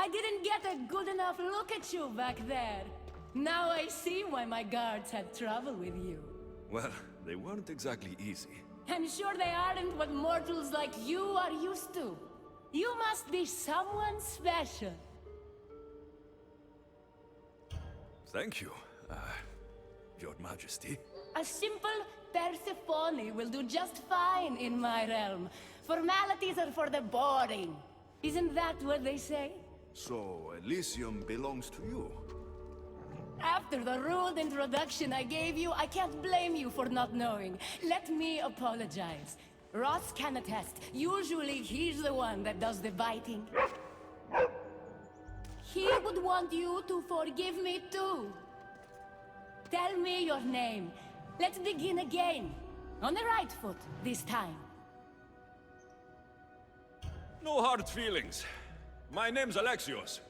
I didn't get a good enough look at you back there. Now I see why my guards had trouble with you. Well, they weren't exactly easy. I'm sure they aren't what mortals like you are used to. You must be someone special. Thank you, Your Majesty. A simple Persephone will do just fine in my realm. Formalities are for the boring. Isn't that what they say? So, Elysium belongs to you? After the rude introduction I gave you, I can't blame you for not knowing. Let me apologize. Ross can attest. Usually he's the one that does the biting. He would want you to forgive me too. Tell me your name. Let's begin again. On the right foot, this time. No hard feelings. My name's Alexios.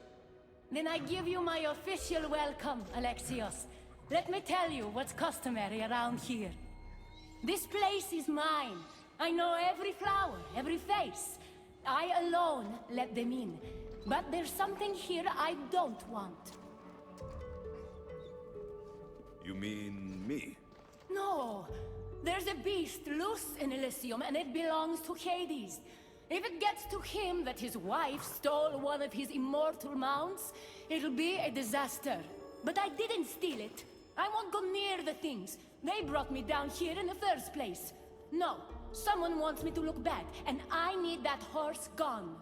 Then I give you my official welcome, Alexios. Let me tell you what's customary around here. This place is mine. I know every flower, every face. I alone let them in. But there's something here I don't want. You mean me? No. There's a beast loose in Elysium, and it belongs to Hades. If it gets to him that his wife stole one of his immortal mounts, it'll be a disaster. But I didn't steal it. I won't go near the things. They brought me down here in the first place. No, someone wants me to look bad, and I need that horse gone.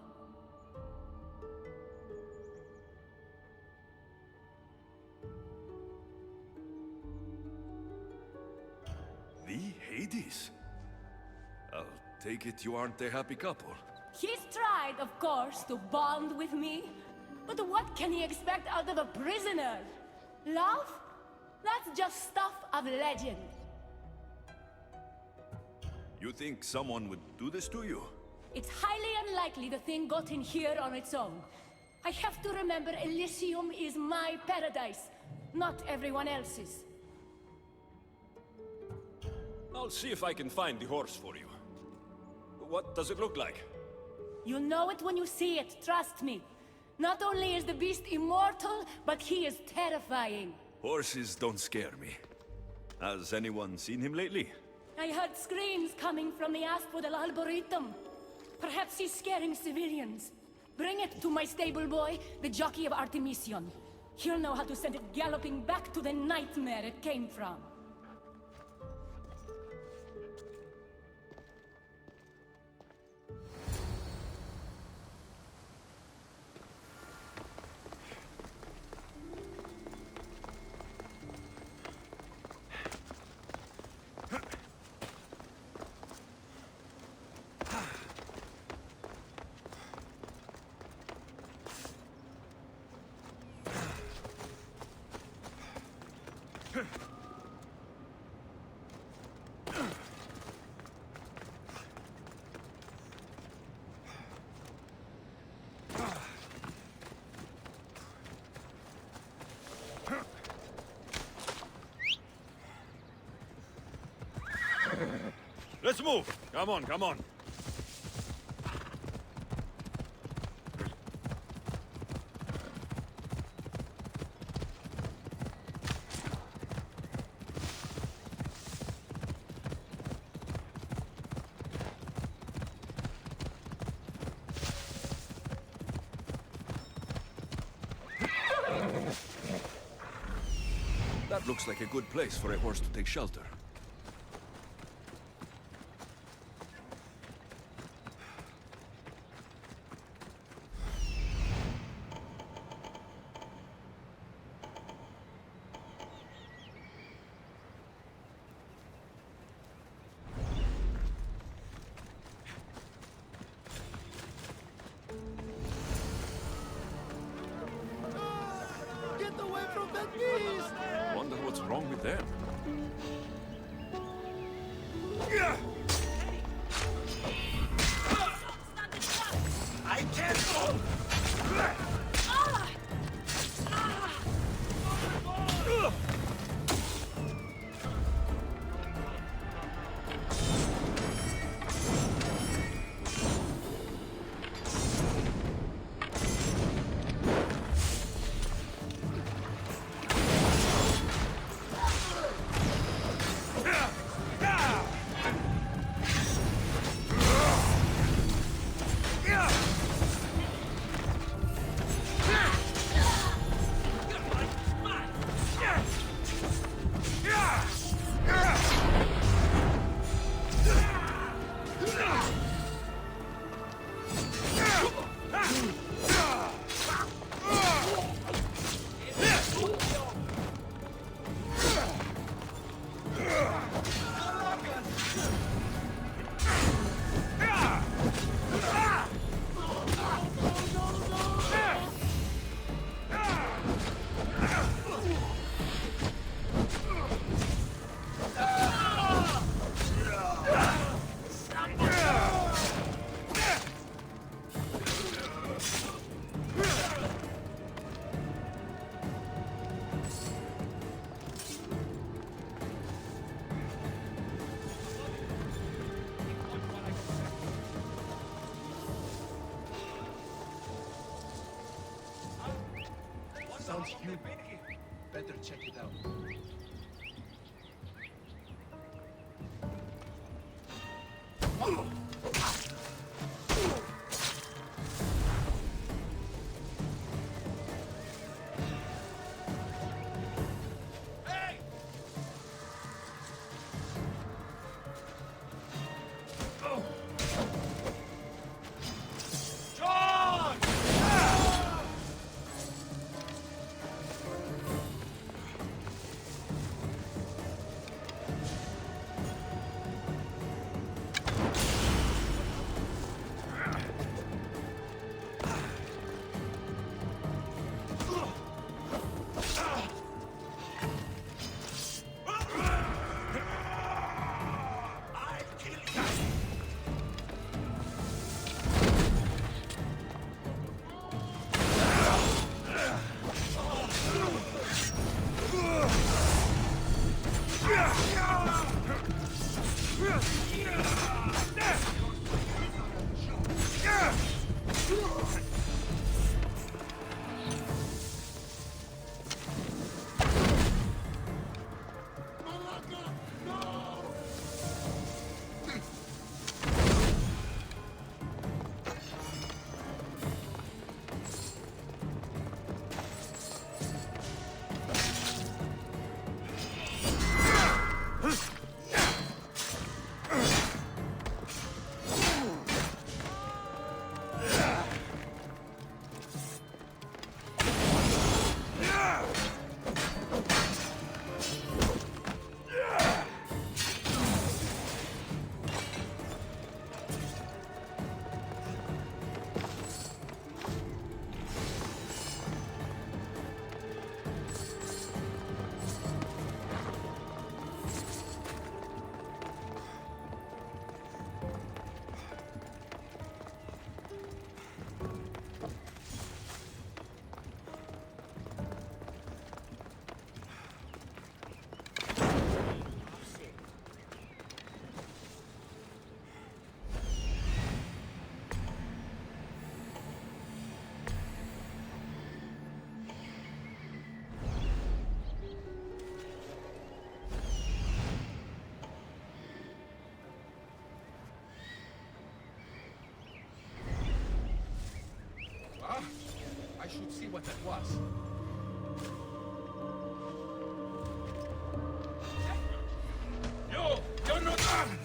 The Hades? I'll take it you aren't a happy couple. He's tried, of course, to bond with me. But what can he expect out of a prisoner? Love? That's just stuff of legend. You think someone would do this to you? It's highly unlikely the thing got in here on its own. I have to remember Elysium is my paradise, not everyone else's. I'll see if I can find the horse for you. What does it look like? You'll know it when you see it, trust me. Not only is the beast immortal, but he is terrifying. Horses don't scare me. Has anyone seen him lately? I heard screams coming from the Asphodel Arboretum. Perhaps he's scaring civilians. Bring it to my stable boy, the jockey of Artemision. He'll know how to send it galloping back to the nightmare it came from. Let's move! Come on, come on! That looks like a good place for a horse to take shelter. Get away from that beast! Wonder what's wrong with them. I can't! sounds human. Better check it out. I should see what that was. You're not done!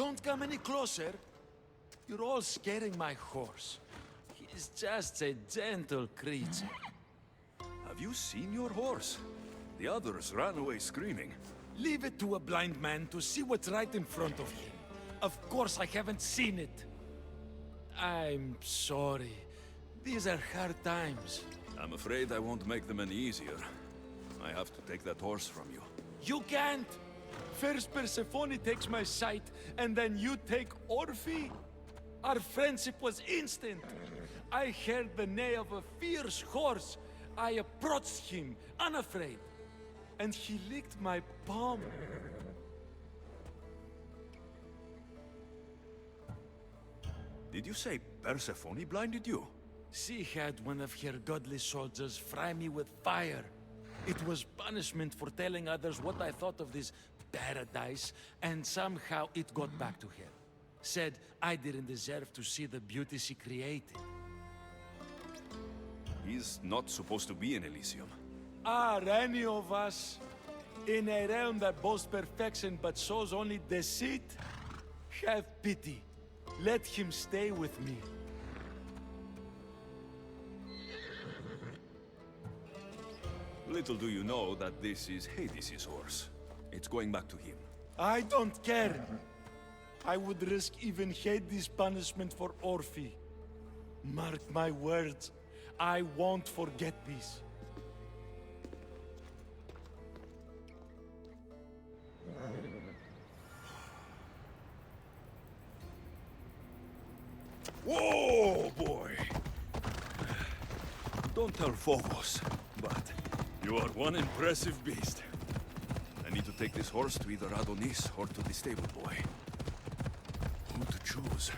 Don't come any closer. You're all scaring my horse. He's just a gentle creature. Have you seen your horse? The others ran away screaming. Leave it to a blind man to see what's right in front of him. Of course I haven't seen it. I'm sorry. These are hard times. I'm afraid I won't make them any easier. I have to take that horse from you. You can't! First Persephone takes my sight, and then you take Orphe? Our friendship was instant. I heard the neigh of a fierce horse. I approached him, unafraid. And he licked my palm. Did you say Persephone blinded you? She had one of her godly soldiers fry me with fire. It was punishment for telling others what I thought of this paradise, and somehow it got back to her. Said I didn't deserve to see the beauty she created. He's not supposed to be in Elysium. Are any of us in a realm that boasts perfection but shows only deceit? Have pity. Let him stay with me. Little do you know that this is Hades' horse. It's going back to him. I don't care. I would risk even Hades' punishment for Orphe. Mark my words, I won't forget this. Whoa, boy! Don't tell Phobos, but you are one impressive beast. I need to take this horse to either Adonis or to the stable boy. Who to choose?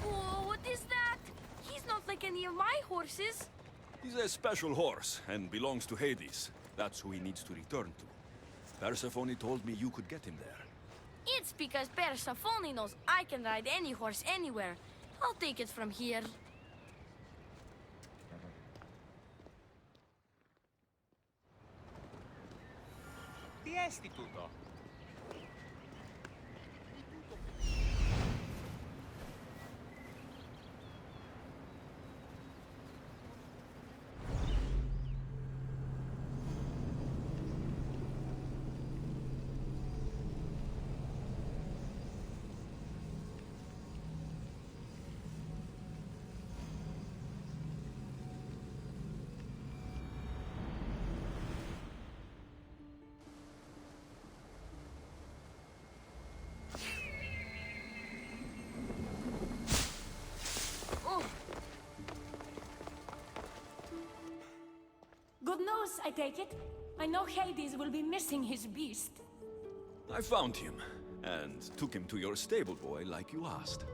Whoa, what is that? He's not like any of my horses. He's a special horse and belongs to Hades. That's who he needs to return to. Persephone told me you could get him there. It's because Persephone knows I can ride any horse anywhere. I'll take it from here. Τι έστι τούτο? Good news, I take it. I know Hades will be missing his beast. I found him and took him to your stable boy like you asked.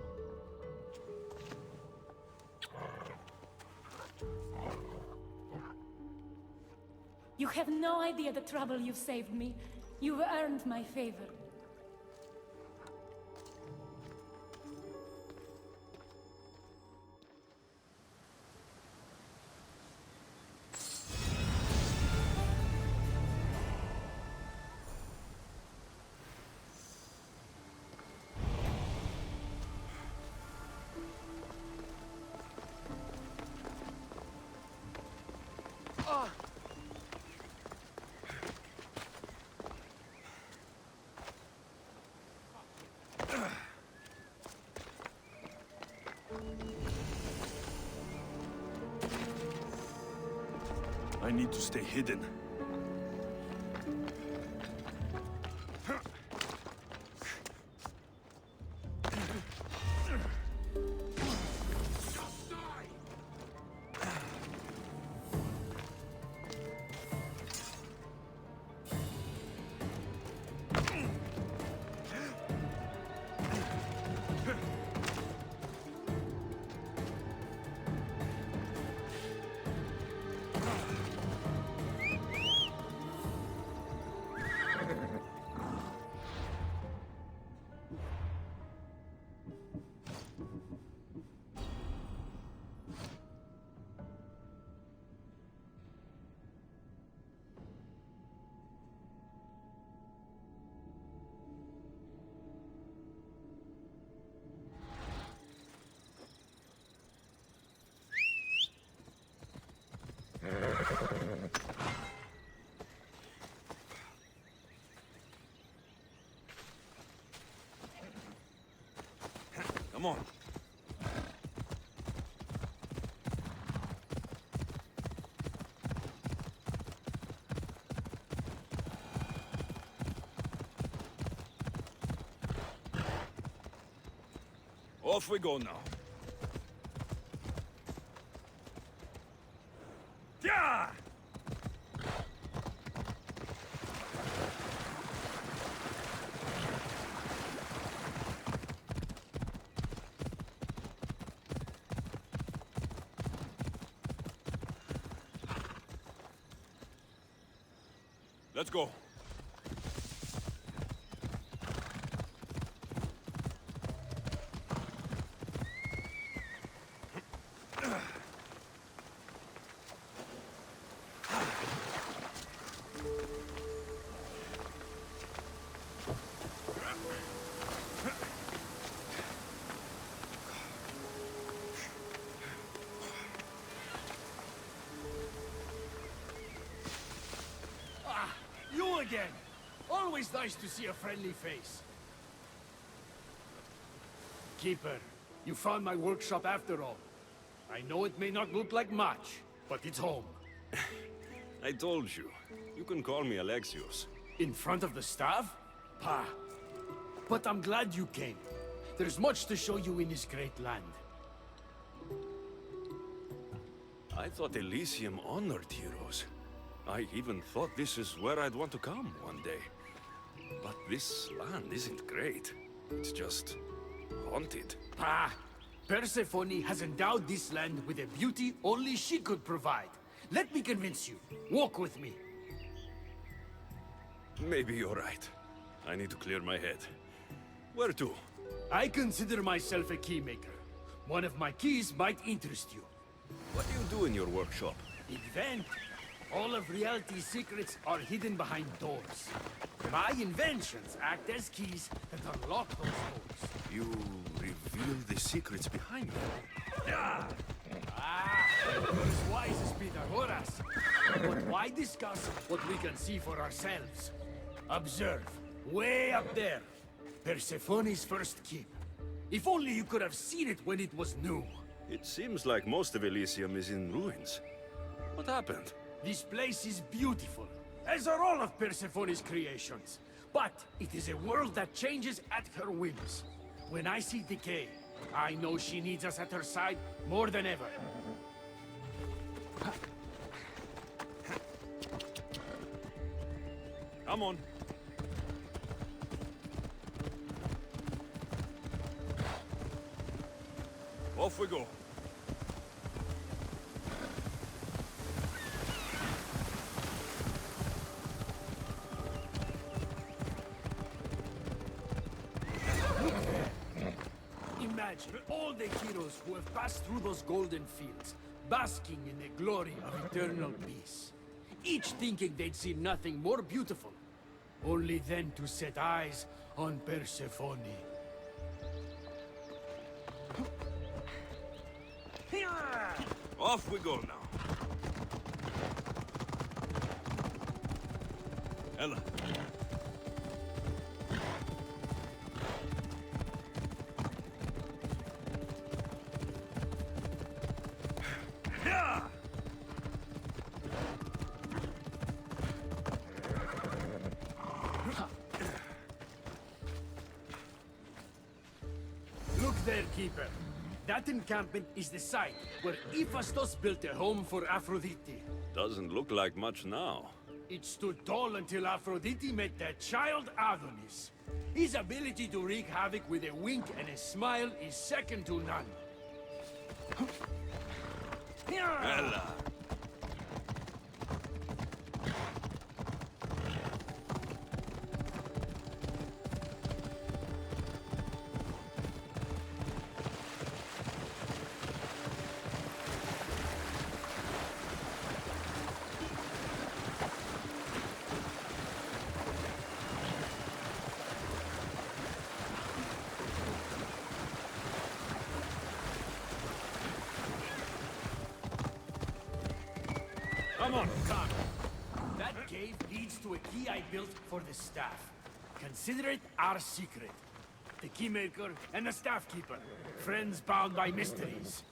You have no idea the trouble you've saved me. You've earned my favor. I need to stay hidden. Come on. Off we go now. Yeah! Let's go. You again! Always nice to see a friendly face. Keeper, you found my workshop after all. I know it may not look like much, but it's home. I told you. You can call me Alexios. In front of the staff? Pah. But I'm glad you came. There's much to show you in this great land. I thought Elysium honored heroes. I even thought this is where I'd want to come one day. But this land isn't great. It's just haunted. Pah! Persephone has endowed this land with a beauty only she could provide. Let me convince you. Walk with me. Maybe you're right. I need to clear my head. Where to? I consider myself a keymaker. One of my keys might interest you. What do you do in your workshop? Invent. All of reality's secrets are hidden behind doors. My inventions act as keys that unlock those doors. You reveal the secrets behind them. Ah, as wise as Pythagoras. But why discuss what we can see for ourselves? Observe, way up there, Persephone's first keep. If only you could have seen it when it was new. It seems like most of Elysium is in ruins. What happened? This place is beautiful, as are all of Persephone's creations. But it is a world that changes at her whims. When I see decay, I know she needs us at her side more than ever. Come on. Off we go. Imagine all the heroes who have passed through those golden fields, basking in the glory of eternal peace. Each thinking they'd see nothing more beautiful, only then to set eyes on Persephone. Off we go now. Ella. Look there, Keeper. That encampment is the site where Hephaestus built a home for Aphrodite. Doesn't look like much now. It stood tall until Aphrodite met their child Adonis. His ability to wreak havoc with a wink and a smile is second to none. Ella. Come on, come. That cave leads to a key I built for the staff. Consider it our secret. The keymaker and the staff keeper. Friends bound by mysteries.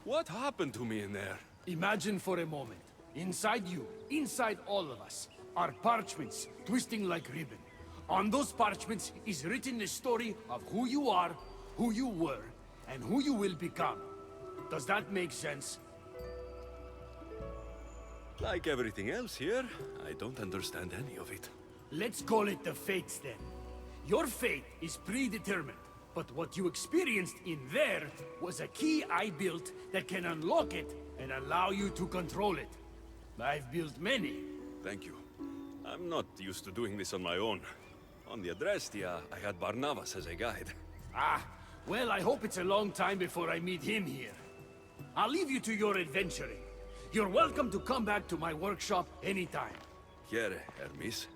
What happened to me in there? Imagine for a moment, inside you, inside all of us, are parchments twisting like ribbon. On those parchments is written the story of who you are, who you were, and who you will become. Does that make sense? Like everything else here, I don't understand any of it. Let's call it the fates then. Your fate is predetermined, but what you experienced in there was a key I built that can unlock it and allow you to control it. I've built many. Thank you. I'm not used to doing this on my own. On the Adrestia, I had Barnabas as a guide. Ah, well, I hope it's a long time before I meet him here. I'll leave you to your adventuring. You're welcome to come back to my workshop anytime. Here, Hermes.